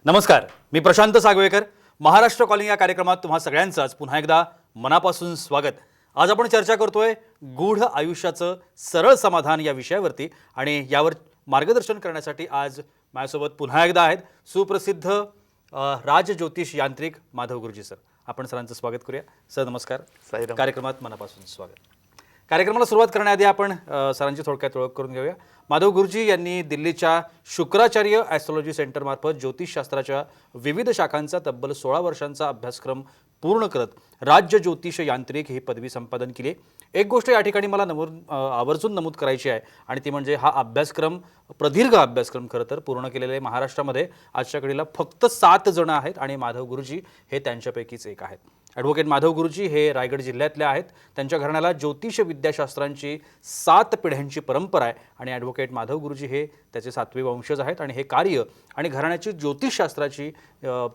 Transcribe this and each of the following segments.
नमस्कार, मी प्रशांत सागवेकर. महाराष्ट्र कॉलिंग या कार्यक्रमात तुम्हा सगळ्यांचं आज पुन्हा एकदा मनापासून स्वागत. आज आपण चर्चा करतोय गूढ आयुष्याचं सरळ समाधान या विषयावरती आणि यावर मार्गदर्शन करण्यासाठी आज माझ्यासोबत पुन्हा एकदा आहेत सुप्रसिद्ध राज ज्योतिष यांत्रिक माधव गुरुजी सर. आपण सरांचं स्वागत करूया. सर नमस्कार. कार्यक्रमात मनापासून स्वागत. कार्यक्रमाला सुरुवात करण्याआधी आपण सरांची थोडक्यात ओळख करून घेऊया. माधव गुरुजी यांनी दिल्लीच्या शुक्राचार्य ॲस्ट्रॉलॉजी सेंटरमार्फत ज्योतिषशास्त्राच्या विविध शाखांचा तब्बल 16 वर्षांचा अभ्यासक्रम पूर्ण करत राज्य ज्योतिष यांत्रिक ही पदवी संपादन केली. एक गोष्ट या ठिकाणी मला आवर्जून नमूद करायची आहे आणि ती म्हणजे हा अभ्यासक्रम प्रदीर्घ अभ्यासक्रम खरं तर पूर्ण केलेले महाराष्ट्रामध्ये आजच्या घडीला फक्त 7 जण आहेत आणि माधव गुरुजी हे त्यांच्यापैकीच एक आहेत. ॲडव्होकेट माधव गुरुजी हे रायगड जिल्ह्यातले आहेत. त्यांच्या घराण्याला ज्योतिष विद्याशास्त्रांची 7 पिढ्यांची परंपरा आहे आणि ॲडव्होकेट माधव गुरुजी हे त्याचे 7वे वंशज आहेत आणि हे कार्य आणि घराण्याची ज्योतिषशास्त्राची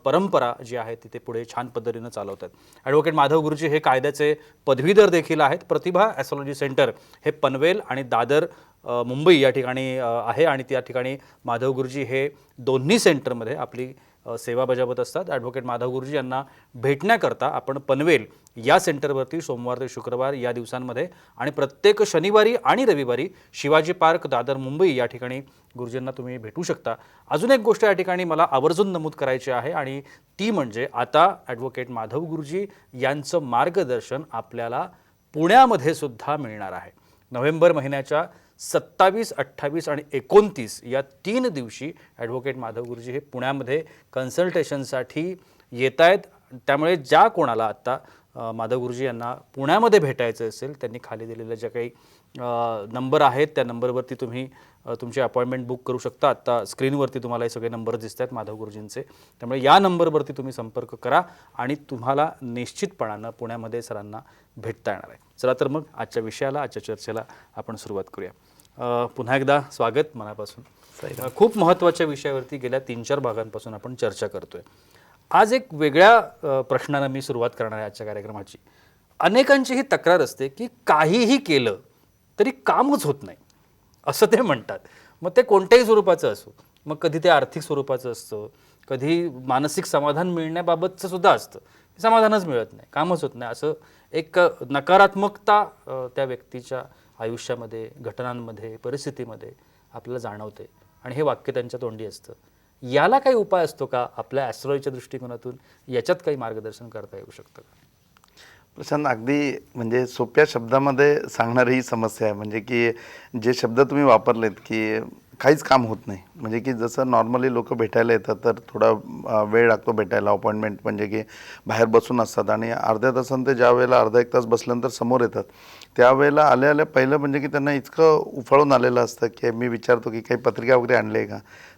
परंपरा जी आहे ती ते पुढे छान पद्धतीनं चालवतात. ॲडव्होकेट माधव गुरुजी हे कायद्याचे पदवीधर देखील आहेत. प्रतिभा ॲस्ट्रॉलॉजी सेंटर हे पनवेल आणि दादर मुंबई या ठिकाणी आहे आणि त्या ठिकाणी माधव गुरुजी हे दोन्ही सेंटरमध्ये आपली सेवा बजावत असतात. ॲडव्होकेट माधव गुरुजी यांना भेटण्याकरता आपण पनवेल या सेंटरवरती सोमवार ते शुक्रवार या दिवसांमध्ये आणि प्रत्येक शनिवारी आणि रविवारी शिवाजी पार्क दादर मुंबई या ठिकाणी गुरुजींना तुम्ही भेटू शकता. अजून एक गोष्ट या ठिकाणी मला आवर्जून नमूद करायची आहे आणि ती म्हणजे आता ॲडव्होकेट माधव गुरुजी यांचं मार्गदर्शन आपल्याला पुण्यामध्ये सुद्धा मिळणार आहे. नोव्हेंबर महिन्याच्या 27, 28 आणि 29 या 3 दिवशी ॲडव्होकेट माधव गुरुजी हे पुण्यामध्ये कन्सल्टेशनसाठी येत आहेत. त्यामुळे ज्या कोणाला आत्ता माधव गुरुजी यांना पुण्यामध्ये भेटायचं असेल त्यांनी खाली दिलेल्या ज्या काही नंबर आहेत त्या नंबरवरती तुम्ही तुमची अपॉइंटमेंट बुक करू शकता. आत्ता स्क्रीनवरती तुम्हाला हे सगळे नंबर दिसत आहेत माधव गुरुजींचे. त्यामुळे या नंबरवरती तुम्ही संपर्क करा आणि तुम्हाला निश्चितपणानं पुण्यामध्ये सरांना भेटता येणार आहे. चला तर मग आजच्या विषयाला आजच्या चर्चेला आपण सुरुवात करूया. पुन्हा एकदा स्वागत मनापासून. खूप महत्त्वाच्या विषयावरती गेल्या 3-4 भागांपासून आपण चर्चा करतोय. आज एक वेगळ्या प्रश्नानं मी सुरुवात करणार आहे आजच्या कार्यक्रमाची. अनेकांची ही तक्रार असते की काहीही केलं तरी कामच होत नाही असं ते म्हणतात. मग ते कोणत्याही स्वरूपाचं असो, मग कधी ते आर्थिक स्वरूपाचं असतं, कधी मानसिक समाधान मिळण्याबाबतचं सुद्धा असतं. समाधानच मिळत नाही, कामच होत नाही, असं एक नकारात्मकता त्या व्यक्तीच्या आयुष्यामध्ये, घटनांमध्ये, परिस्थितीमध्ये आपल्याला जाणवते आणि हे वाक्य त्यांच्या तोंडी असतं. याला काही उपाय असतो का आपल्या ॲस्ट्रॉलॉजीच्या दृष्टिकोनातून? याच्यात काही मार्गदर्शन करता येऊ शकतं का? प्रशांत, अगदी म्हणजे सोप्या शब्दामध्ये सांगणारी ही समस्या आहे. म्हणजे की जे शब्द तुम्ही वापरलेत की काहीच काम होत नाही, म्हणजे की जसं नॉर्मली लोक भेटायला येतात तर थोडा वेळ लागतो भेटायला. अपॉइंटमेंट म्हणजे की बाहेर बसून असतात आणि अर्ध्या तासानं ते ज्या वेळेला अर्धा एक तास बसल्यानंतर समोर येतात त्यावेळेला आल्या पहिलं म्हणजे की त्यांना इतकं उफाळून आलेलं असतं की मी विचारतो की काही पत्रिका वगैरे आणली आहे का?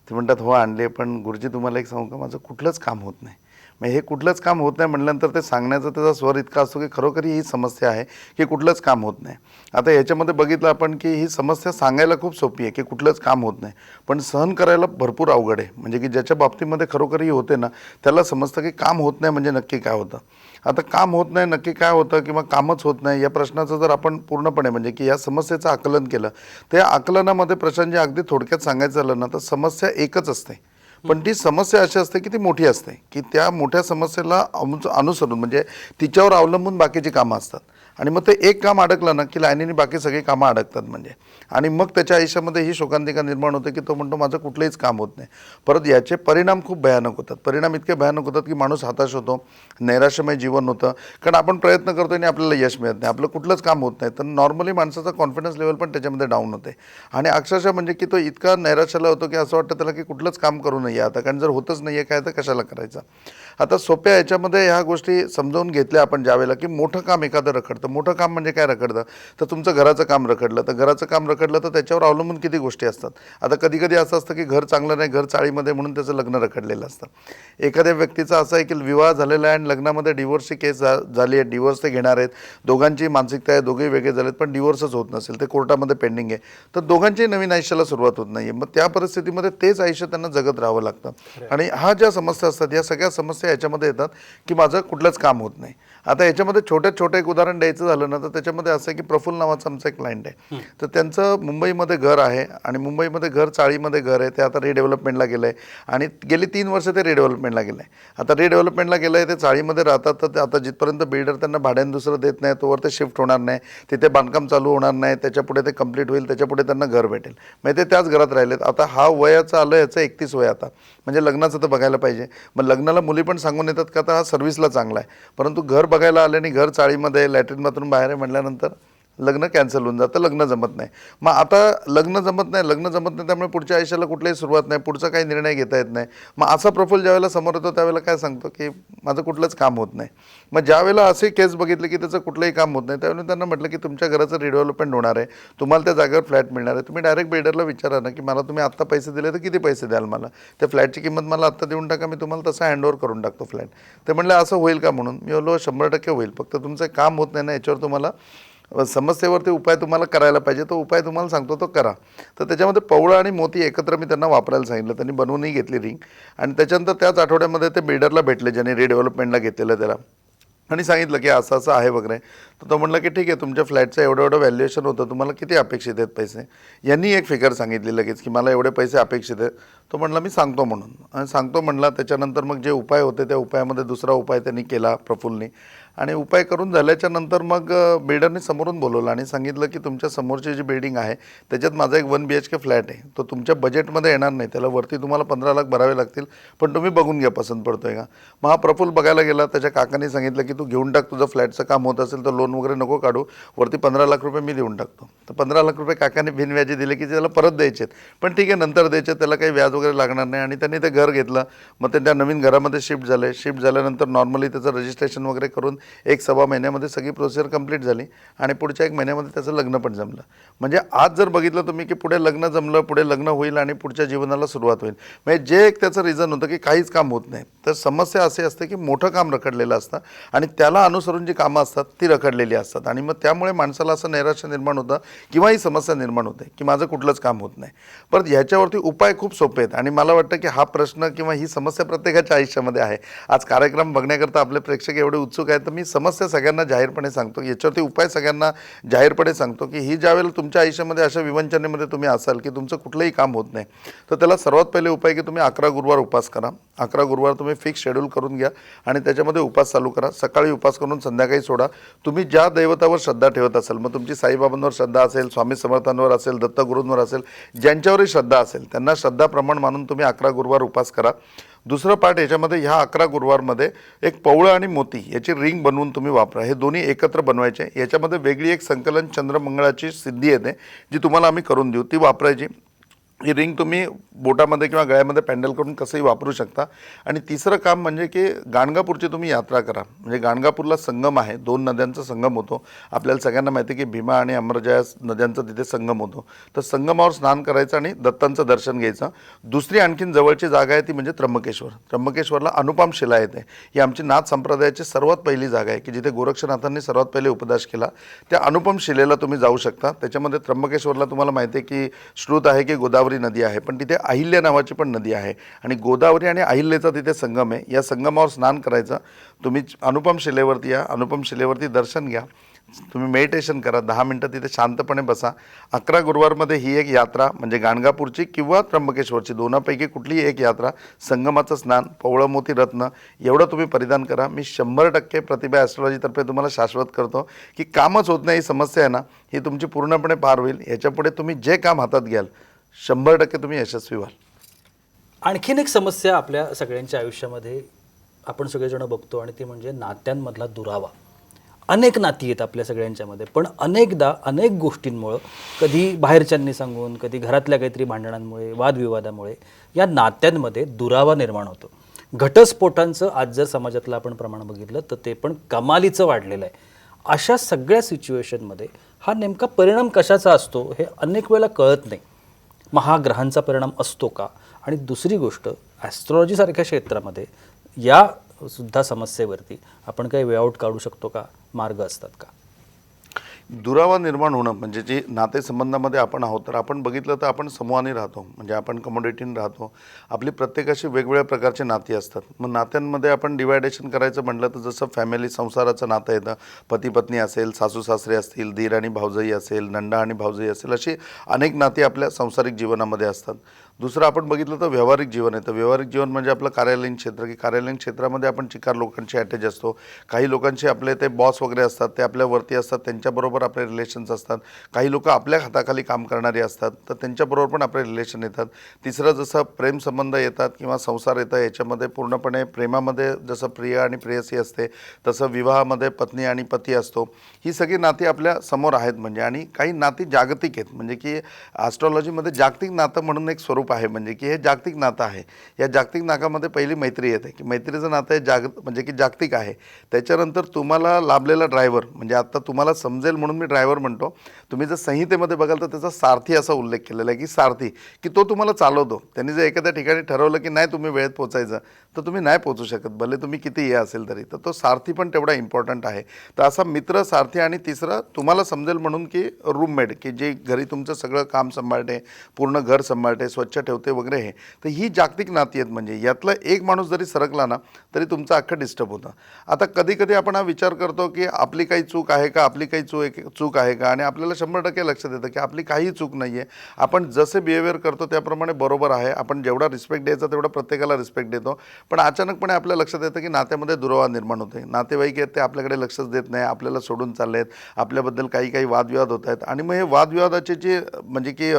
ते म्हणतात हो आणले, पण गुरुजी तुम्हाला एक सांगू का, माझं कुठलंच काम होत नाही. मग हे कुठलंच काम होत नाही म्हटल्यानंतर ते सांगण्याचा त्याचा स्वर इतका असतो की खरोखर ही समस्या आहे की कुठलंच काम होत नाही. आता याच्यामध्ये बघितलं आपण की ही समस्या सांगायला खूप सोपी आहे की कुठलंच काम होत नाही, पण सहन करायला भरपूर अवघड आहे. म्हणजे की ज्याच्या बाबतीमध्ये खरोखर ही होते ना त्याला समजतं की काम होत नाही म्हणजे नक्की काय होतं. आता काम होत नाही नक्की काय होतं किंवा कामच होत नाही या प्रश्नाचं जर आपण पूर्णपणे म्हणजे की या समस्येचं आकलन केलं तर या आकलनामध्ये प्रशांतजी अगदी थोडक्यात सांगायचं झालं ना तर समस्या एकच असते, पण ती समस्या अशी असते की ती मोठी असते की त्या मोठ्या समस्येला अनुसरून म्हणजे तिच्यावर अवलंबून बाकीची कामं असतात आणि मग ते एक काम अडकलं ना की लाईनीने बाकी सगळी कामं अडकतात म्हणजे. आणि मग त्याच्या आयुष्यामध्ये ही शोकांतिका निर्माण होते की तो म्हणतो माझं कुठलंहीच काम होत नाही. परत याचे परिणाम खूप भयानक होतात. परिणाम इतके भयानक होतात की माणूस हताश होतो, नैराश्यमय जीवन होतं, कारण आपण प्रयत्न करतो आणि आपल्याला यश मिळत नाही, आपलं कुठलंच काम होत नाही. तर नॉर्मली माणसाचा कॉन्फिडन्स लेवल पण त्याच्यामध्ये डाऊन होते आणि अक्षरशः म्हणजे की तो इतका नैराश्याला होतो की असं वाटतं त्याला की कुठलंच काम करू नये आता, कारण जर होतच नाही आहे काय तर कशाला करायचं. आता सोप्या याच्यामध्ये ह्या गोष्टी समजावून घेतल्या आपण ज्यावेळेला की मोठं काम एखादं रखडतं. मोठं काम म्हणजे काय रखडतं तर तुमचं घराचं काम रखडलं, तर घराचं काम रखडलं तर त्याच्यावर अवलंबून किती गोष्टी असतात. आता कधी कधी असं असतं की घर चांगलं नाही, घर चाळीमध्ये म्हणून त्याचं लग्न रखडलेलं असतं. एखाद्या व्यक्तीचं असं आहे की विवाह झालेला आहे आणि लग्नामध्ये डिवोर्सची केस झाली आहे, डिवोर्स ते घेणार आहेत, दोघांची मानसिकता आहे, दोघेही वेगळे झालेत, पण डिवोर्सच होत नसेल, ते कोर्टामध्ये पेंडिंग आहे, तर दोघांच्याही नवीन आयुष्याला सुरुवात होत नाही आहे. मग त्या परिस्थितीमध्ये तेच आयुष्य त्यांना जगत राहावं लागतं. आणि हा ज्या समस्या असतात या सगळ्या समस्या याच्यामध्ये येतात की माझं कुठलंच काम होत नाही. आता याच्यामध्ये छोटं एक उदाहरण द्यायचं झालं ना, तर त्याच्यामध्ये असं आहे की प्रफुल्ल नावाचं आमचं एक क्लायंट आहे. तर त्यांचं मुंबईमध्ये घर आहे आणि मुंबईमध्ये घर चाळीमध्ये घर आहे. ते आता रिडेव्हलपमेंटला गेलं आहे आणि गेली 3 वर्ष ते रिडेव्हलपमेंटला गेलं आहे. आता रिडेव्हलपमेंटला गेलं आहे, ते चाळीमध्ये राहतात. तर ते आता जिथपर्यंत बिल्डर त्यांना भाड्यानं दुसरं देत नाही तोवर ते शिफ्ट होणार नाही, तिथे बांधकाम चालू होणार नाही, त्याच्यापुढे ते कंप्लीट होईल, त्याच्यापुढे त्यांना घर भेटेल. म्हणजे ते त्याच घरात राहिलेत. आता हा वयाचं आलं, याचं 31 वय आता, म्हणजे लग्नाचं तर बघायला पाहिजे. मग लग्नाला मुली पण सांगून येतात का आता हा सर्व्हिसला चांगला आहे, परंतु घर बघायला आले आणि घर चाळीमध्ये लॅट्रिन बाथरूम बाहेर आहे म्हटल्यानंतर लग्न कॅन्सल होऊन जातं, लग्न जमत नाही. मग आता लग्न जमत नाही, त्यामुळे पुढच्या आयुष्याला कुठल्याही सुरुवात नाही, पुढचा काही निर्णय घेता येत नाही. मग असा प्रफुल्ल ज्यावेळेला समोर येतो त्यावेळेला काय सांगतो की माझं कुठलंच काम होत नाही. मग ज्यावेळेला असे केस बघितले की त्याचं कुठलंही काम होत नाही, त्यावेळेला त्यांना म्हटलं की तुमच्या घराचं रिडेव्हलपमेंट होणार आहे, तुम्हाला त्या जागेवर फ्लॅट मिळणार आहे. तुम्ही डायरेक्ट बिल्डरला विचारा ना की मला तुम्ही आत्ता पैसे दिले तर किती पैसे द्याल, मला त्या फ्लॅटची किंमत मला आत्ता देऊन टाका, मी तुम्हाला तसा हँडओव्हर करून टाकतो फ्लॅट. ते म्हणले असं होईल का म्हणून. मी बोललो 100% होईल, फक्त तुमचं काम होत नाही ना, याच्यावर तुम्हाला समस्येवरती उपाय तुम्हाला करायला पाहिजे. तो उपाय तुम्हाला सांगतो तो करा. तर त्याच्यामध्ये पवळं आणि मोती एकत्र मी त्यांना वापरायला सांगितलं. त्यांनी बनवूनही घेतली रिंग आणि त्याच्यानंतर त्याच आठवड्यामध्ये ते बिल्डरला भेटले ज्याने रिडेव्हलपमेंटला घेतलेलं त्याला, आणि सांगितलं की असं असं आहे वगैरे. तर तो म्हटलं की ठीक आहे, तुमच्या फ्लॅटचं एवढं व्हॅल्युएशन होतं, तुम्हाला किती अपेक्षित आहेत पैसे. यांनी एक फिगर सांगितली लगेच की मला एवढे पैसे अपेक्षित आहेत. तो म्हटला मी सांगतो म्हणून, आणि सांगतो म्हणला. त्याच्यानंतर मग जे उपाय होते त्या उपायामध्ये दुसरा उपाय त्यांनी केला प्रफुल्लनी, आणि उपाय करून झाल्याच्या नंतर मग बिल्डरने समोरून बोलवलं आणि सांगितलं की तुमच्या समोरची जी बिल्डिंग आहे त्याच्यात माझा एक 1 BHK फ्लॅट आहे, तो तुमच्या बजेटमध्ये येणार नाही, त्याला वरती तुम्हाला 15 लाख भरावे लागतील, पण तुम्ही बघून घ्या पसंत पडतोय का. मग हा प्रफुल्ल बघायला गेला. त्याच्या काकांनी सांगितलं की तू घेऊन टाक, तुझं फ्लॅटचं काम होत असेल तर लोन वगैरे नको काढू, वरती 15 लाख रुपये मी देऊन टाकतो. तर 15 लाख रुपये काकाने बिनव्याजी दिले की त्याला परत द्यायचे, पण ठीक आहे नंतर द्यायचे, त्याला काही व्याज वगैरे लागणार नाही. आणि त्यांनी ते घर घेतलं. मग ते त्या नवीन घरामध्ये शिफ्ट झाले. शिफ्ट झाल्यानंतर नॉर्मली त्याचं रजिस्ट्रेशन वगैरे करून 1-1.25 महिन्यामध्ये सगळी प्रोसिजर कंप्लीट झाली आणि पुढच्या 1 महिन्यामध्ये त्याचं लग्न पण जमलं. म्हणजे आज जर बघितलं तुम्ही की पुढे लग्न जमलं, पुढे लग्न होईल आणि पुढच्या जीवनाला सुरुवात होईल. म्हणजे जे एक त्याचं रिझन होतं की काहीच काम होत नाही, तर समस्या असे असते की मोठं काम रखडलेलं असतं आणि त्याला अनुसरून जी कामं असतात ती रखडलेली असतात, आणि मग त्यामुळे माणसाला असं नैराश्य निर्माण होतं किंवा ही समस्या निर्माण होते की माझं कुठलंच काम होत नाही. परत ह्याच्यावरती उपाय खूप सोपे आहेत आणि मला वाटतं की हा प्रश्न किंवा ही समस्या प्रत्येकाच्या आयुष्यामध्ये आहे. आज कार्यक्रम बघण्याकरता आपले प्रेक्षक एवढे उत्सुक आहेत, तर मी समस्या सगळ्यांना जाहीरपणे सांगतो, याच्यावरती उपाय सगळ्यांना जाहीरपणे सांगतो की ही ज्यावेळेला तुमच्या आयुष्यामध्ये अशा विवंचनेमध्ये तुम्ही असाल की तुमचं कुठलंही काम होत नाही, तर त्याला सर्वात पहिले उपाय की तुम्ही 11 गुरुवार उपास करा. 11 गुरुवार तुम्ही फिक्स शेड्यूल करून घ्या आणि त्याच्यामध्ये उपास चालू करा. सकाळी उपास करून संध्याकाळी सोडा. तुम्ही ज्या दैवतावर श्रद्धा ठेवत असाल, मग तुमची साईबाबांवर श्रद्धा असेल, स्वामी समर्थांवर असेल, दत्तगुरूंवर असेल, ज्यांच्यावरही श्रद्धा असेल त्यांना श्रद्धा प्रमाण मानून तुम्ही 11 गुरुवार उपास करा. दुसरं पार्ट याच्यामध्ये ह्या 11 गुरुवारमध्ये एक पवळं आणि मोती याची रिंग बनवून तुम्ही वापरा. हे दोन्ही एकत्र बनवायचे. याच्यामध्ये वेगळी एक संकलन चंद्रमंगळाची सिद्धी येते जी तुम्हाला आम्ही करून देऊ, ती वापरायची. ही रिंग तुम्ही बोटामध्ये किंवा गळ्यामध्ये पॅन्डल करून कसंही वापरू शकता. आणि तिसरं काम म्हणजे की गाणगापूरची तुम्ही यात्रा करा. म्हणजे गाणगापूरला संगम आहे, 2 नद्यांचा संगम होतो. आपल्याला सगळ्यांना माहिती आहे की भीमा आणि अमरजया नद्यांचा तिथे संगम होतो. तर संगमावर स्नान करायचं आणि दत्तांचं दर्शन घ्यायचं. दुसरी आणखीन जवळची जागा आहे ती म्हणजे त्र्यंबकेश्वर. त्र्यंबकेश्वरला अनुपम शिला येते. ही आमची नाथ संप्रदायाची सर्वात पहिली जागा आहे की जिथे गोरक्षनाथांनी सर्वात पहिले उपदेश केला. त्या अनुपम शिलेला तुम्ही जाऊ शकता. त्याच्यामध्ये त्र्यंबकेश्वरला तुम्हाला माहिती आहे की श्रुत आहे की गोदावरी नदी आहे, पण तिथे अहिल्या नावाची पण नदी आहे आणि गोदावरी आणि अहिल्याचा तिथे संगम आहे. या संगमावर स्नान करायचं. तुम्ही अनुपम शिलेवरती या, अनुपम शिलेवरती दर्शन घ्या, तुम्ही मेडिटेशन करा, 10 मिनटं तिथे शांतपणे बसा. 11 गुरुवारमध्ये ही एक यात्रा म्हणजे गाणगापूरची किंवा त्र्यंबकेश्वरची दोनापैकी कुठलीही एक यात्रा, संगमाचं स्नान, पवळं मोती रत्न एवढं तुम्ही परिधान करा. मी 100% प्रतिभा ॲस्ट्रॉलॉजीतर्फे तुम्हाला शाश्वत करतो की कामच होत नाही ही समस्या आहे ना, ही तुमची पूर्णपणे पार होईल. याच्यापुढे तुम्ही जे काम हातात घ्याल 100% तुम्ही यशस्वी व्हाल. आणखीन एक समस्या आपल्या सगळ्यांच्या आयुष्यामध्ये आपण सगळेजण बघतो आणि ती म्हणजे नात्यांमधला दुरावा. अनेक नाती आहेत आपल्या सगळ्यांच्यामध्ये, पण अनेकदा अनेक गोष्टींमुळं, कधी बाहेरच्यांनी सांगून, कधी घरातल्या काहीतरी भांडणांमुळे, वादविवादामुळे या नात्यांमध्ये दुरावा निर्माण होतो. घटस्फोटांचं आज जर समाजातलं आपण प्रमाण बघितलं तर ते पण कमालीचं वाढलेलं आहे. अशा सगळ्या सिच्युएशनमध्ये हा नेमका परिणाम कशाचा असतो हे अनेक वेळेला कळत नाही. मग हा ग्रहांचा परिणाम असतो का? आणि दुसरी गोष्ट, ॲस्ट्रॉलॉजीसारख्या क्षेत्रामध्ये या सुद्धा समस्येवरती आपण काही वे आउट काढू शकतो का? मार्ग असतात का? दुरावा निर्माण होणं म्हणजे जे नातेसंबंधामध्ये आपण आहोत तर आपण बघितलं तर आपण समूहाने राहतो, म्हणजे आपण कमोडिटीने राहतो. आपली प्रत्येकाशी वेगवेगळ्या प्रकारची नाती असतात. मग नात्यांमध्ये आपण डिवायडेशन करायचं म्हटलं तर जसं फॅमिली संसाराचं नातं येतं, पती पत्नी असेल, सासू सासरे असतील, दीर आणि भावजाई असेल, नंदा आणि भावजाई असेल, अशी अनेक नाती आपल्या सांसारिक जीवनामध्ये असतात. दुसरं आपण बघितलं तर व्यावहारिक जीवन आहे. तर व्यावहारिक जीवन म्हणजे आपलं कार्यालयीन क्षेत्र, की कार्यालयीन क्षेत्रामध्ये आपण चिकार लोकांशी अटॅच असतो. काही लोकांचे आपले ते बॉस वगैरे असतात, ते आपल्यावरती असतात, त्यांच्याबरोबर आपले रिलेशन्स असतात. काही लोक आपल्या हाताखाली काम करणारे असतात, तर त्यांच्याबरोबर पण आपले रिलेशन येतात. तिसरं जसं प्रेमसंबंध येतात किंवा संसार येतं, याच्यामध्ये पूर्णपणे प्रेमामध्ये जसं प्रिय आणि प्रेयसी असते, तसं विवाहामध्ये पत्नी आणि पती असतो. ही सगळी नाती आपल्या समोर आहेत म्हणजे. आणि काही नाती जागतिक आहेत, म्हणजे की ॲस्ट्रॉलॉजीमध्ये जागतिक नातं म्हणून एक स्वरूप आहे, म्हणजे की हे जागतिक नातं आहे. या जागतिक नात्यामध्ये पहिली मैत्री येते, की मैत्रीचं नातं हे म्हणजे की जागतिक आहे. त्याच्यानंतर तुम्हाला लाभलेला ड्रायव्हर, म्हणजे आता तुम्हाला समजेल म्हणून मी ड्रायव्हर म्हणतो. तुम्ही जर संहितेमध्ये बघाल तर त्याचा सारथी असा उल्लेख केलेला आहे, की सारथी, की तो तुम्हाला चालवतो. त्यांनी जर एखाद्या ठिकाणी ठरवलं की नाही तुम्ही वेळेत पोचायचं, तर तुम्ही नाही पोचू शकत, भले तुम्ही किती हे असेल तरी. तर तो सारथी पण तेवढा इम्पॉर्टंट आहे. तर असा मित्र, सारथी आणि तिसरं तुम्हाला समजेल म्हणून की रूममेट, की जे घरी तुमचं सगळं काम सांभाळते, पूर्ण घर सांभाळते, स्वच्छ ठेवते वगैरे. हे तर ही जागतिक नाती आहेत. म्हणजे यातला एक माणूस जरी सरकला ना तरी तुमचं अख्खं डिस्टर्ब होतं. आता कधी कधी आपण हा विचार करतो की आपली काही चूक आहे का, आपली काही चूक आहे का, आणि आपल्याला 100% लक्षात येतं की आपली काही चूक नाही आहे. आपण जसे बिहेवियर करतो त्याप्रमाणे बरोबर आहे. आपण जेवढा रिस्पेक्ट द्यायचा तेवढा प्रत्येकाला रिस्पेक्ट देतो. पण अचानकपणे आपल्या लक्षात येतं की नात्यामध्ये दुरावा निर्माण होते. नातेवाईक आहेत ते आपल्याकडे लक्षच देत नाही, आपल्याला सोडून चालले आहेत, आपल्याबद्दल काही काही वादविवाद होत आहेत. आणि मग हे वादविवादाचे जे म्हणजे की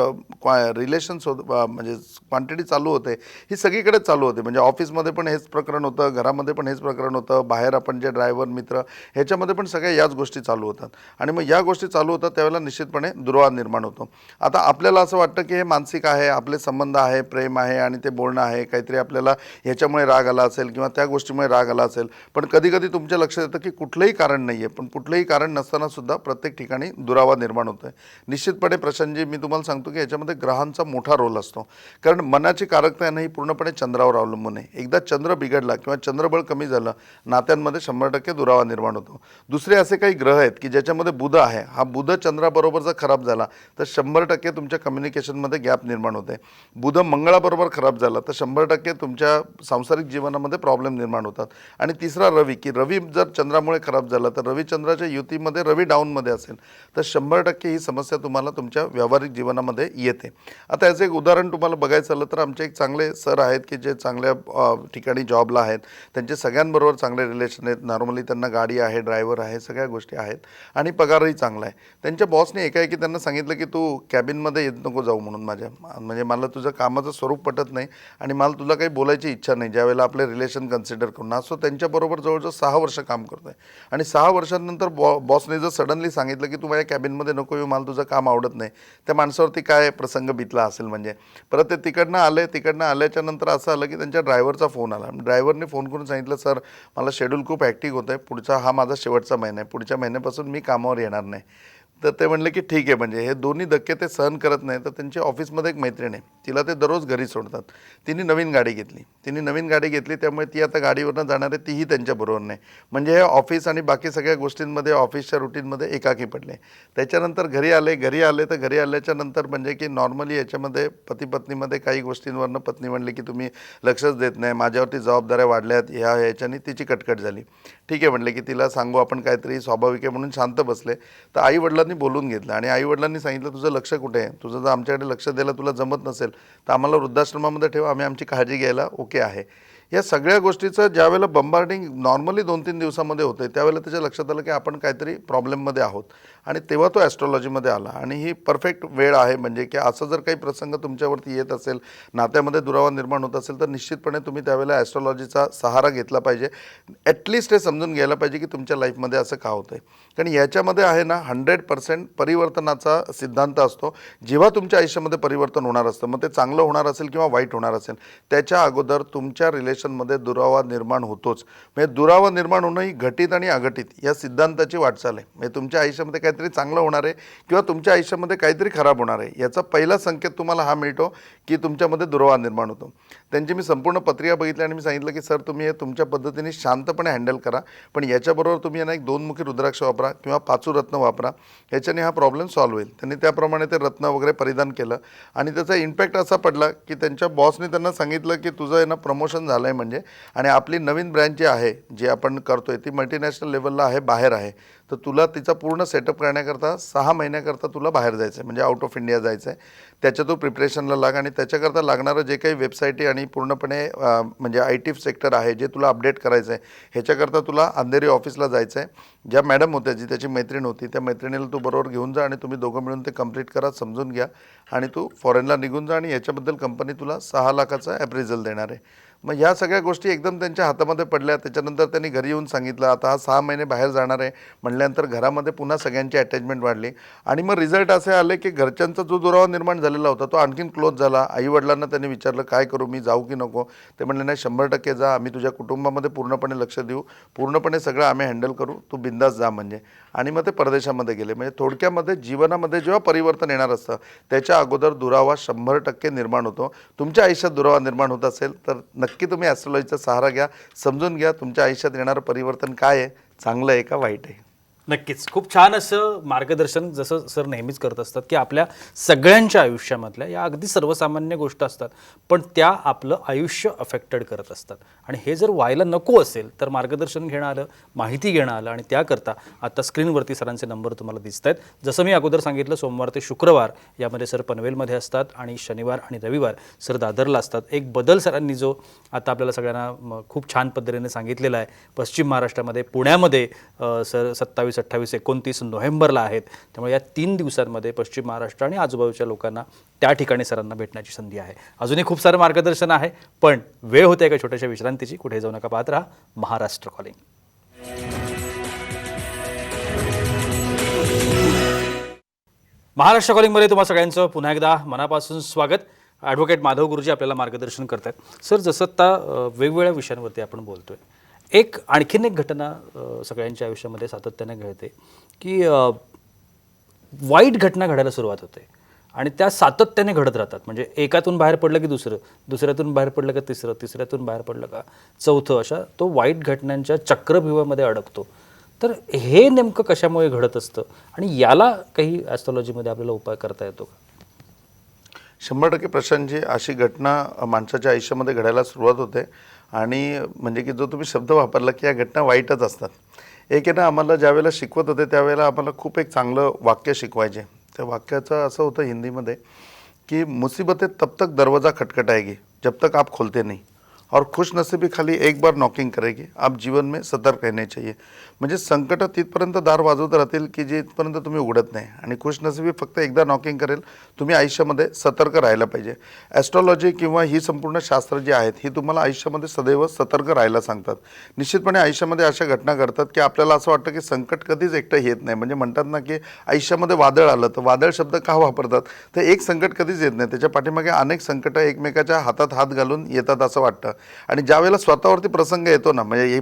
रिलेशन्स म्हणजे क्वांटिटी चालू होते, ही सगळीकडे चालू होते. म्हणजे ऑफिसमध्ये पण हेच प्रकरण होतं, घरामध्ये पण हेच प्रकरण होतं, बाहेर आपण जे ड्रायव्हर मित्र ह्याच्यामध्ये पण सगळ्या याच गोष्टी चालू होतात. आणि मग या गोष्टी चालू होतात त्यावेळेला निश्चितपणे दुरावा निर्माण होतो. आता आपल्याला असं वाटतं की हे मानसिक आहे, आपले संबंध आहे, प्रेम आहे आणि ते बोलणं आहे, काहीतरी आपल्याला ह्याच्यामुळे राग आला असेल किंवा त्या गोष्टीमुळे राग आला असेल. पण कधी कधी तुमच्या लक्षात येतं की कुठलंही कारण नाही आहे, पण कुठलंही कारण नसताना सुद्धा प्रत्येक ठिकाणी दुरावा निर्माण होतो आहे. निश्चितपणे प्रशांतजी, मी तुम्हाला सांगतो की याच्यामध्ये ग्रहांचा मोठा रोल असतो. कारण मनाची कारकता आहे ना ही पूर्णपणे चंद्रावर अवलंबून आहे. एकदा चंद्र बिघडला किंवा चंद्रबळ कमी झालं, नात्यांमध्ये 100% दुरावा निर्माण होतो. दुसरे असे काही ग्रह आहेत की ज्याच्यामध्ये बुध आहे, हा बुध चंद्राबरोबर जर खराब झाला तर 100% तुमच्या कम्युनिकेशनमध्ये गॅप निर्माण होते. बुध मंगळाबरोबर खराब झाला तर 100% तुमच्या सांसारिक जीवनामध्ये प्रॉब्लेम निर्माण होतात. आणि तिसरा रवी, की रवी जर चंद्रामुळे खराब झाला तर रविचंद्राच्या युतीमध्ये रवी डाऊनमध्ये असेल तर 100% ही समस्या तुम्हाला तुमच्या व्यावहारिक जीवनामध्ये येते. आता याचं एक उदाहरण तुम्हाला बघायचं झालं तर आमचे एक चांगले सर आहेत की जे चांगल्या ठिकाणी जॉबला आहेत, त्यांचे सगळ्यांबरोबर चांगले रिलेशन आहेत. नॉर्मली त्यांना गाडी आहे, ड्रायव्हर आहे, सगळ्या गोष्टी आहेत आणि पगारही चांगला आहे. त्यांच्या बॉसने एकाएकी त्यांना सांगितलं की तू कॅबिनमध्ये येत नको जाऊ म्हणून, माझ्या म्हणजे मला तुझं कामाचं स्वरूप पटत नाही आणि मला तुला काही बोलायची इच्छा नाही ज्यावेळेला आपले रिलेशन कन्सिडर करून. असं त्यांच्याबरोबर जवळजवळ 6 वर्ष काम करतो आहे. आणि 6 वर्षांनंतर बॉसने जर सडनली सांगितलं की तू माझ्या कॅबिनमध्ये नको येऊ, मला तुझं काम आवडत नाही, त्या माणसावरती काय प्रसंग बितला असेल. म्हणजे परत ते तिकडनं आल्याच्या नंतर असं आलं की त्यांच्या ड्रायव्हरचा फोन आला. ड्रायव्हरने फोन करून सांगितलं, सर मला शेड्यूल खूप ॲक्टिव्ह होतं आहे, पुढचा हा माझा शेवटचा महिना आहे, पुढच्या महिन्यापासून मी कामावर येणार नाही. तर ते म्हणले की ठीक आहे. म्हणजे हे दोन्ही धक्के ते सहन करत नाही. तर त्यांच्या ऑफिसमध्ये एक मैत्रीण आहे, तिला ते दररोज घरी सोडतात. तिने नवीन गाडी घेतली त्यामुळे ती आता गाडीवरनं जाणार आहे, तीही त्यांच्याबरोबर नाही. म्हणजे हे ऑफिस आणि बाकी सगळ्या गोष्टींमध्ये ऑफिसच्या रुटीनमध्ये एकाकी पडले. त्याच्यानंतर घरी आले तर घरी आल्याच्या नंतर म्हणजे की नॉर्मली याच्यामध्ये पती पत्नीमध्ये काही गोष्टींवरनं पत्नी म्हणली की तुम्ही लक्षच देत नाही, माझ्यावरती जबाबदाऱ्या वाढल्यात, ह्याच्याने तिची कटकट झाली. ठीक आहे म्हणले की तिला सांगू आपण काहीतरी, स्वाभाविक आहे म्हणून शांत बसले. तर आई वडिलांनी बोलून घेतलं आणि आई वडिलांनी सांगितलं, तुझं लक्ष कुठे आहे, तुझं जर आमच्याकडे लक्ष द्यायला तुला जमत नसेल तर आम्हाला वृद्धाश्रमामध्ये ठेवा, आम्ही आमची काळजी घ्यायला ओके आहे. या सगळ्या गोष्टीचं ज्यावेळेला बंबार्डिंग नॉर्मली 2-3 दिवसामध्ये होतं त्यावेळेला त्याच्या लक्षात आलं की आपण काहीतरी प्रॉब्लेममध्ये आहोत. आणि तेव्हा तो ॲस्ट्रॉलॉजीमध्ये आला आणि ही परफेक्ट वेळ आहे. म्हणजे की असं जर काही प्रसंग तुमच्यावरती येत असेल, नात्यामध्ये दुरावा निर्माण होत असेल, तर निश्चितपणे तुम्ही त्यावेळेला ॲस्ट्रॉलॉजीचा सहारा घेतला पाहिजे. ॲटलिस्ट हे समजून घ्यायला पाहिजे की तुमच्या लाईफमध्ये असं का होतं आहे. कारण याच्यामध्ये आहे ना 100% परिवर्तनाचा सिद्धांत असतो. जेव्हा तुमच्या आयुष्यामध्ये परिवर्तन होणार असतं, मग ते चांगलं होणार असेल किंवा वाईट होणार असेल, त्याच्या अगोदर तुमच्या रिलेशनमध्ये दुरावा निर्माण होतोच. म्हणजे दुरावा निर्माण होणं ही घटित आणि अघटित या सिद्धांताची वाटचाल आहे. म्हणजे तुमच्या आयुष्यामध्ये काहीतरी चांगलं होणार आहे किंवा तुमच्या आयुष्यामध्ये काहीतरी खराब होणार आहे, याचा पहिला संकेत तुम्हाला हा मिळतो की तुमच्यामध्ये दुरावा निर्माण होतो. त्यांची मी संपूर्ण पत्रिका बघितली आणि मी सांगितलं की सर तुम्ही हे तुमच्या पद्धतीने शांतपणे हँडल करा, पण याच्याबरोबर तुम्ही यांना एक 2 मुखी रुद्राक्ष वापरा किंवा 5 रत्न वापरा, याच्याने हा प्रॉब्लेम सॉल्व्ह होईल. त्यांनी त्याप्रमाणे ते रत्न वगैरे परिधान केलं आणि त्याचा इम्पॅक्ट असा पडला की त्यांच्या बॉसने त्यांना सांगितलं की तुझं यांना प्रमोशन झालं आहे म्हणजे, आणि आपली नवीन ब्रँच जी आहे जी आपण करतोय ती मल्टीनॅशनल लेवलला आहे, बाहेर आहे, तर तुला तिचा पूर्ण सेटअप करण्याकरता 6 महिन्याकरता तुला बाहेर जायचं आहे, म्हणजे आउट ऑफ इंडिया जायचं आहे. त्याच्या तू प्रिपरेशनला लाग आणि त्याच्याकरता लागणारं जे काही वेबसाईटी आणि पूर्णपणे म्हणजे आय टी सेक्टर आहे जे तुला अपडेट करायचं आहे, ह्याच्याकरता तुला अंधेरी ऑफिसला जायचं आहे. ज्या मॅडम होत्या, जी त्याची मैत्रीण होती, त्या मैत्रिणीला तू बरोबर घेऊन जा आणि तुम्ही दोघं मिळून ते कंप्लीट करा, समजून घ्या आणि तू फॉरेनला निघून जा आणि याच्याबद्दल कंपनी तुला 6 लाखाचा ॲप्रिझल देणार आहे. मग ह्या सगळ्या गोष्टी एकदम त्यांच्या हातामध्ये पडल्या. त्याच्यानंतर त्यांनी घरी येऊन सांगितलं आता हा 6 महिने बाहेर जाणार आहे म्हटल्यानंतर घरामध्ये पुन्हा सगळ्यांची अटॅचमेंट वाढली आणि मग रिझल्ट असे आले की घरच्यांचा जो दुरावा निर्माण झालेला होता तो आणखीन क्लोज झाला. आईवडिलांना त्यांनी विचारलं काय करू, मी जाऊ की नको, ते म्हणले नाही 100% जा, आम्ही तुझ्या कुटुंबामध्ये पूर्णपणे लक्ष देऊ, पूर्णपणे सगळं आम्ही हँडल करू, तू बिंदास जा म्हणजे. आणि मग ते परदेशामध्ये गेले. म्हणजे थोडक्यामध्ये जीवनामध्ये जेव्हा परिवर्तन येणार असतं त्याच्या अगोदर दुरावा 100% निर्माण होतो. तुमच्या आयुष्यात दुरावा निर्माण होत असेल तर नक्की तुम्ही ॲस्ट्रॉलॉजीचा सहारा घ्या, समजून घ्या तुमच्या आयुष्यात येणारं परिवर्तन काय आहे, चांगलं आहे का वाईट आहे. नक्कीच खूप छान असं मार्गदर्शन जसं सर नेहमीच करत असतात की आपल्या सगळ्यांच्या आयुष्यामधल्या या अगदी सर्वसामान्य गोष्ट असतात पण त्या आपलं आयुष्य अफेक्टेड करत असतात आणि हे जर व्हायला नको असेल तर मार्गदर्शन घेणं आलं, माहिती घेणं आलं आणि त्याकरता आता स्क्रीनवरती सरांचे नंबर तुम्हाला दिसत आहेत. जसं मी अगोदर सांगितलं सोमवार ते शुक्रवार यामध्ये सर पनवेलमध्ये असतात आणि शनिवार आणि रविवार सर दादरला असतात. एक बदल सरांनी जो आता आपल्याला सगळ्यांना खूप छान पद्धतीने सांगितलेला आहे, पश्चिम महाराष्ट्रामध्ये पुण्यामध्ये सर 27-28-29 नोव्हेंबरला आहेत. त्यामुळे या 3 दिवसांमध्ये पश्चिम महाराष्ट्र आणि आजूबाजूच्या लोकांना त्या ठिकाणी सरांना भेटण्याची संधी आहे. अजूनही खूप सारं मार्गदर्शन आहे पण वेळ होते एका छोट्याशा विश्रांतीची. कुठे जाऊ नका, पाहत राहा महाराष्ट्र कॉलिंग. महाराष्ट्र कॉलिंगमध्ये तुम्हा सगळ्यांचं पुन्हा एकदा मनापासून स्वागत. ॲडव्होकेट माधव गुरुजी आपल्याला मार्गदर्शन करत आहेत. सर जसं आता वेगवेगळ्या विषयांवरती आपण बोलतोय, आणखीन एक घटना सगळ्यांच्या आयुष्यामध्ये सातत्याने घडते की वाईट घटना घडायला सुरुवात होते आणि त्या सातत्याने घडत राहतात. म्हणजे एकातून बाहेर पडलं की दुसरं, दुसऱ्यातून बाहेर पडलं का तिसरं, तिसऱ्यातून बाहेर पडलं का चौथं, अशा तो वाईट घटनांच्या चक्रव्यूहामध्ये अडकतो. तर हे नेमकं कशामुळे घडत असतं आणि याला काही ॲस्ट्रॉलॉजीमध्ये आपल्याला उपाय करता येतो का? 100% प्रशांतजी, अशी घटना माणसाच्या आयुष्यामध्ये घडायला सुरुवात होते आणि म्हणजे की जो तुम्ही शब्द वापरला की या घटना वाईटच असतात. एक आहे ना, आम्हाला ज्यावेळेला शिकवत होते त्यावेळेला आम्हाला खूप एक चांगलं वाक्य शिकवायचे. त्या वाक्याचं असं होतं हिंदीमध्ये की मुसीबतें तब तक दरवाज़ा खटखटाएगी जब तक आप खोलते नहीं और खुशनसीबी खाली एक बार नॉकिंग करेगी, आप जीवन में सतर्क रहने चाहिए. म्हणजे संकट तिथपर्यंत दार वाजवत राहतील की जिथपर्यंत तुम्ही उघडत नाही आणि खुशनसीबी फक्त एकदा नॉकिंग करेल. तुम्ही आयुष्यामध्ये सतर्क राहायला पाहिजे. ॲस्ट्रॉलॉजी किंवा ही संपूर्ण शास्त्र जी आहेत ही तुम्हाला आयुष्यामध्ये सदैव सतर्क राहायला सांगतात. निश्चितपणे आयुष्यामध्ये अशा घटना घडतात की आपल्याला असं वाटतं की संकट कधीच एकटं येत नाही. म्हणजे म्हणतात ना की आयुष्यामध्ये वादळ आलं तर वादळ शब्द का वापरतात, तर एक संकट कधीच येत नाही, त्याच्या पाठीमागे अनेक संकटं एकमेकाच्या हातात हात घालून येतात असं वाटतं. आणि ज्या वेळेला स्वतःवरती प्रसंग येतो ना, म्हणजे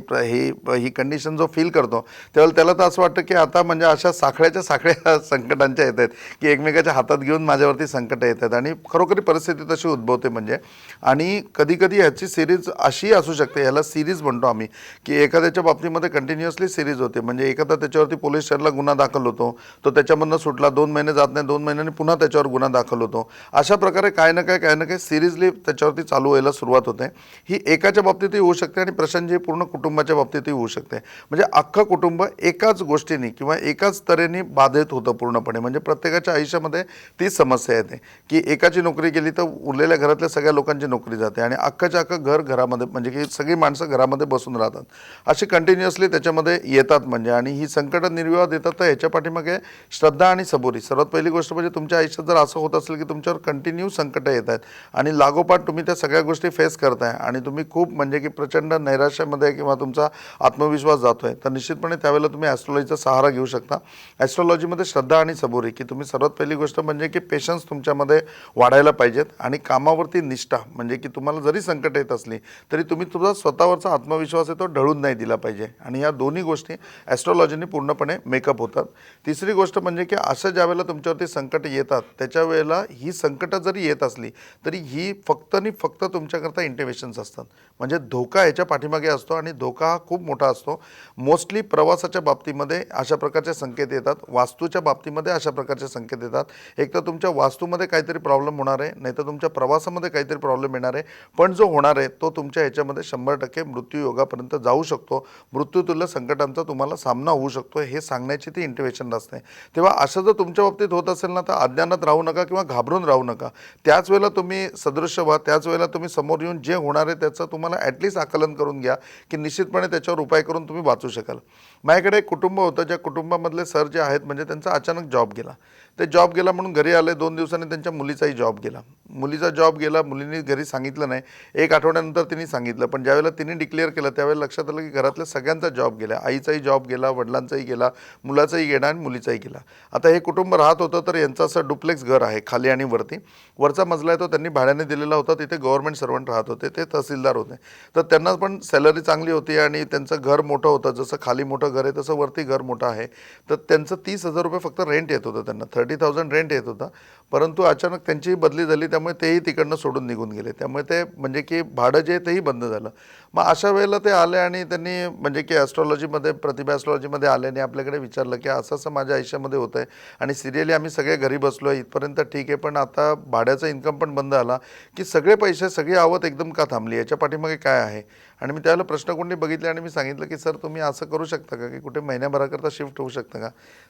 ही कंडिशन जो फील करतो त्यावेळेला त्याला तर असं वाटतं की आता म्हणजे अशा साखळ्या संकटांच्या येत आहेत की एकमेकाच्या हातात घेऊन माझ्यावरती संकटं येत आहेत आणि खरोखरी परिस्थिती तशी उद्भवते. म्हणजे आणि कधीकधी ह्याची सिरीज अशी असू शकते, ह्याला सिरीज म्हणतो आम्ही, की एखाद्याच्या बाबतीमध्ये कंटिन्युअसली सिरीज होते. म्हणजे एखादा त्याच्यावरती पोलीस स्टेशनला गुन्हा दाखल होतो, तो त्याच्यामधनं सुटला, 2 महिने जात नाही, 2 महिन्यांनी पुन्हा त्याच्यावर गुन्हा दाखल होतो. अशा प्रकारे काय ना काय सिरीजली त्याच्यावरती चालू व्हायला सुरुवात होते. ही एकाच्या बाबतीतही होऊ शकते आणि प्रशांतजी पूर्ण कुटुंबाच्या बाबतीतही होऊ शकते. म्हणजे अख्खं कुटुंब एकाच गोष्टीने किंवा एकाच तऱ्हेने बाधित होतं पूर्णपणे. म्हणजे प्रत्येकाच्या आयुष्यामध्ये तीच समस्या येते की एकाची नोकरी गेली तर उरलेल्या घरातल्या सगळ्या लोकांची नोकरी जाते आणि अख्खाच्या अख्खं घरामध्ये म्हणजे की सगळी माणसं घरामध्ये बसून राहतात. अशी कंटिन्युअसली त्याच्यामध्ये येतात. म्हणजे आणि ही संकट निर्विवाद येतात. तर ह्याच्या पाठीमागे श्रद्धा आणि सबुरी. सर्वात पहिली गोष्ट म्हणजे तुमच्या आयुष्यात जर असं होत असेल की तुमच्यावर कंटिन्यू संकटं येत आहेत आणि लागोपाठ तुम्ही त्या सगळ्या गोष्टी फेस करताय आणि आणि तुम्ही खूप म्हणजे की प्रचंड नैराश्यामध्ये किंवा तुमचा आत्मविश्वास जातोय, तर निश्चितपणे त्यावेळेला तुम्ही ॲस्ट्रॉलॉजीचा सहारा घेऊ शकता. ॲस्ट्रॉलॉजीमध्ये श्रद्धा आणि सबुरी, की तुम्ही सर्वात पहिली गोष्ट म्हणजे की पेशन्स तुमच्यामध्ये वाढायला पाहिजेत आणि कामावरती निष्ठा, म्हणजे की तुम्हाला जरी संकट येत असली तरी तुम्ही तुमचा स्वतःवरचा आत्मविश्वास आहे तो ढळून नाही दिला पाहिजे. आणि या दोन्ही गोष्टी ॲस्ट्रॉलॉजीने पूर्णपणे मेकअप होतात. तिसरी गोष्ट म्हणजे की असं ज्यावेळेला तुमच्यावरती संकट येतात त्याच्या वेळेला ही संकटं जरी येत असली तरी ही फक्त आणि फक्त तुमच्याकरता इंटिमेशन्स असतात. म्हणजे धोका याच्या पाठीमागे असतो आणि धोका हा खूप मोठा असतो. मोस्टली प्रवासाच्या बाबतीमध्ये अशा प्रकारचे संकेत येतात, वास्तूच्या बाबतीमध्ये अशा प्रकारचे संकेत येतात. एक तर तुमच्या वास्तूमध्ये काहीतरी प्रॉब्लेम होणार आहे, नाही तर तुमच्या प्रवासामध्ये काहीतरी प्रॉब्लेम येणार आहे. पण जो होणार आहे तो तुमच्या ह्याच्यामध्ये 100% मृत्यूयोगापर्यंत जाऊ शकतो, मृत्यूतुल्य संकटांचा तुम्हाला सामना होऊ शकतो, हे सांगण्याची ती इंटिमेशन असते. तेव्हा असं जर तुमच्या बाबतीत होत असेल ना, तर अज्ञानात राहू नका किंवा घाबरून राहू नका. त्याच वेळेला तुम्ही सदृश्य व्हा, त्याच वेळेला तुम्ही समोर येऊन जे होणार आहे त्याचं तुम्हाला ॲटलिस्ट आकलन करून घ्या, की निश्चितपणे त्याच्यावर उपाय करून तुम्ही वाचू शकाल. माझ्याकडे एक कुटुंब होतं, ज्या कुटुंबामधले सर जे आहेत म्हणजे त्यांचा अचानक जॉब गेला. ते जॉब गेला म्हणून घरी आले, 2 दिवसांनी त्यांच्या मुलीचाही जॉब गेला. मुलीचा जॉब गेला, मुलींनी घरी सांगितलं नाही. 1 आठवड्यानंतर तिने सांगितलं, पण ज्यावेळेला तिने डिक्लेअर केलं त्यावेळेला लक्षात आलं की घरातल्या सगळ्यांचा जॉब गेला. आईचाही जॉब गेला, वडिलांचाही गेला, मुलाचाही गेला आणि मुलीचाही गेला. आता हे कुटुंब राहत होतं तर यांचं असं डुप्लेक्स घर आहे, खाली आणि वरती. वरचा मजला आहे तो त्यांनी भाड्याने दिलेला होता. तिथे गव्हर्नमेंट सर्वंट राहत होते, ते तहसीलदार होते. तर त्यांना पण सॅलरी चांगली होती आणि त्यांचं घर मोठं होतं. जसं खाली मोठं घर आहे तसं वरती घर मोठं आहे. तर त्यांचं 30,000 रुपये फक्त रेंट येत होतं, त्यांना 30,000 रेंट येत होतं. परंतु अचानक त्यांचीही बदली झाली, त्यामुळे तेही तिकडनं सोडून निघून गेले. त्यामुळे ते म्हणजे की भाडं जे आहे तेही बंद झालं. मग अशा वेळेला ते आले आणि त्यांनी म्हणजे की ॲस्ट्रॉलॉजीमध्ये, प्रतिभा ॲस्ट्रॉलॉजीमध्ये आले आणि आपल्याकडे विचारलं की असं असं माझ्या आयुष्यामध्ये होतं आहे आणि सिरियली आम्ही सगळे घरी बसलो आहे, इथपर्यंत ठीक आहे, पण आता भाड्याचा इन्कम पण बंद आला की सगळे पैसे, सगळी आवक एकदम का थांबली, याच्या पाठीमागे काय आहे. आणि मी त्यावेळेला प्रश्नकोंडी बघितली आणि मी सांगितलं की सर तुम्ही असं करू शकता का की कुठे महिन्याभराकरता शिफ्ट होऊ शकतं का.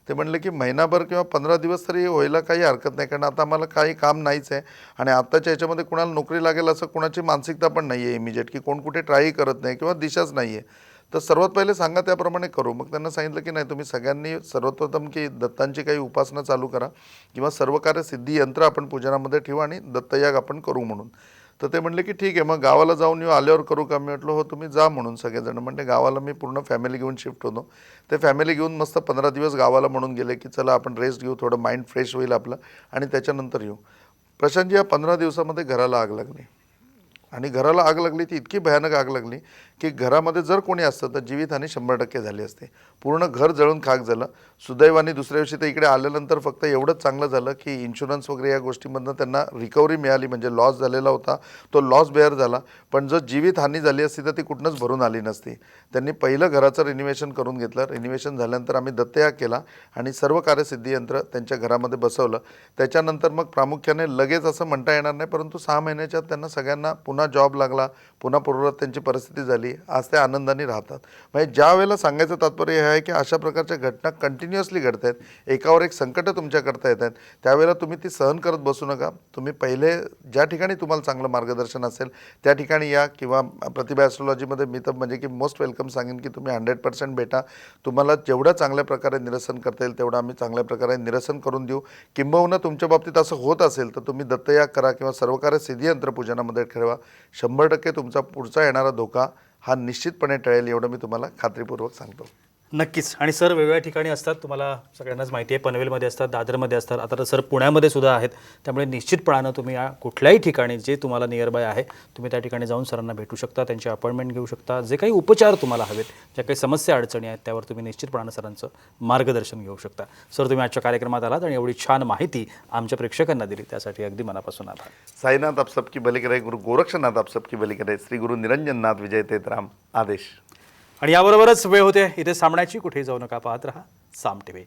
ते म्हणले की महिनाभर किंवा 15 दिवस तरी व्हायला काही हरकत नाही, कारण आता आम्हाला काही काम नाहीच आहे आणि आत्ताच्या ह्याच्यामध्ये कुणाला नोकरी लागेल असं कुणाची मानसिकता पण नाही आहे इमिजिएट, की कोण कुठे ट्रायही करत नाही किंवा दिशाच नाही आहे. तर सर्वात पहिले सांगा त्याप्रमाणे करू. मग त्यांना सांगितलं की नाही, तुम्ही सगळ्यांनी सर्वप्रथम की दत्तांची काही उपासना चालू करा किंवा सर्व कार्य सिद्धी यंत्र आपण पूजनामध्ये ठेवू आणि दत्तयाग आपण करू म्हणून. तर ते म्हणले की ठीक आहे, मग गावाला जाऊन येऊ, आल्यावर करू का. मी म्हटलं हो तुम्ही जा म्हणून. सगळेजण म्हणले गावाला मी पूर्ण फॅमिली घेऊन शिफ्ट होतो. ते फॅमिली घेऊन मस्त 15 दिवस गावाला म्हणून गेले की चला आपण रेस्ट घेऊ, थोडं माइंड फ्रेश होईल आपलं आणि त्याच्यानंतर येऊ. प्रशांतजी, या 15 दिवसामध्ये घराला आग लागली आणि घराला आग लागली ती इतकी भयानक आग लागली की घरामध्ये जर कोणी असतं तर जीवितहानी 100% झाली असते. पूर्ण घर जळून खाक झालं. सुदैवाने दुसऱ्या दिवशी ते इकडे आल्यानंतर फक्त एवढंच चांगलं झालं की इन्शुरन्स वगैरे या गोष्टीमधनं त्यांना रिकव्हरी मिळाली, म्हणजे लॉस झालेला होता तो लॉस बेअर झाला. पण जर जीवितहानी झाली असती तर ती कुठनंच भरून आली नसती. त्यांनी पहिलं घराचं रिनोव्हेशन करून घेतलं. रिनोव्हेशन झाल्यानंतर आम्ही दत्तयाग केला आणि सर्व कार्यसिद्धी यंत्र त्यांच्या घरामध्ये बसवलं. त्याच्यानंतर मग प्रामुख्याने लगेच असं म्हणता येणार नाही, परंतु 6 महिन्याच्यात त्यांना सगळ्यांना पुन्हा जॉब लागला, पुन्हा पूर्ववत त्यांची परिस्थिती झाली. आज ते आनंदाने राहतात. म्हणजे ज्या वेळेला सांगायचं तात्पर्य हे आहे की अशा प्रकारच्या घटना कंटिन्युअसली घडत आहेत, एकावर एक संकटं तुमच्याकरता येत आहेत, त्यावेळेला तुम्ही ती सहन करत बसू नका. तुम्ही पहिले ज्या ठिकाणी तुम्हाला चांगलं मार्गदर्शन असेल त्या ठिकाणी या किंवा प्रतिभा ॲस्ट्रॉलॉजीमध्ये मी तर म्हणजे की मोस्ट वेलकम सांगेन की तुम्ही 100% भेटा. तुम्हाला जेवढं चांगल्या प्रकारे निरसन करता येईल तेवढं आम्ही चांगल्या प्रकारे निरसन करून देऊ. किंबहुना तुमच्या बाबतीत असं होत असेल तर तुम्ही दत्तयाग करा किंवा सर्वकार्य सिद्धी यंत्र पूजनामध्ये ठेवा. 100% तुमचा पुढचा येणारा धोका हा निश्चितपणे टळेल, एवढं मी तुम्हाला खात्रीपूर्वक सांगतो. नक्कीच. आणि सर वेगवेगळ्या ठिकाणी असतात, तुम्हाला सगळ्यांनाच माहिती आहे. पनवेलमध्ये असतात, दादरमध्ये असतात, आता तर सर पुण्यामध्ये सुद्धा आहेत. त्यामुळे निश्चितपणानं तुम्ही या कुठल्याही ठिकाणी जे तुम्हाला नियर बाय आहे तुम्ही त्या ठिकाणी जाऊन सरांना भेटू शकता, त्यांची अपॉइंटमेंट घेऊ शकता. जे काही उपचार तुम्हाला हवेत, ज्या काही समस्या अडचणी आहेत त्यावर तुम्ही निश्चितपणानं सरांचं मार्गदर्शन घेऊ शकता. सर तुम्ही आजच्या कार्यक्रमात आलात आणि एवढी छान माहिती आमच्या प्रेक्षकांना दिली त्यासाठी अगदी मनापासून आभार. साईनाथ आप सबकी भली करे, गुरु गोरक्षनाथ आप सबकी भली करे, श्री गुरु निरंजननाथ विजय तेतराम आदेश. आणि याबरोबरच वेळ होते इथे सामण्याची. कुठेही जाऊ नका, पाहत रहा साम टीव्ही.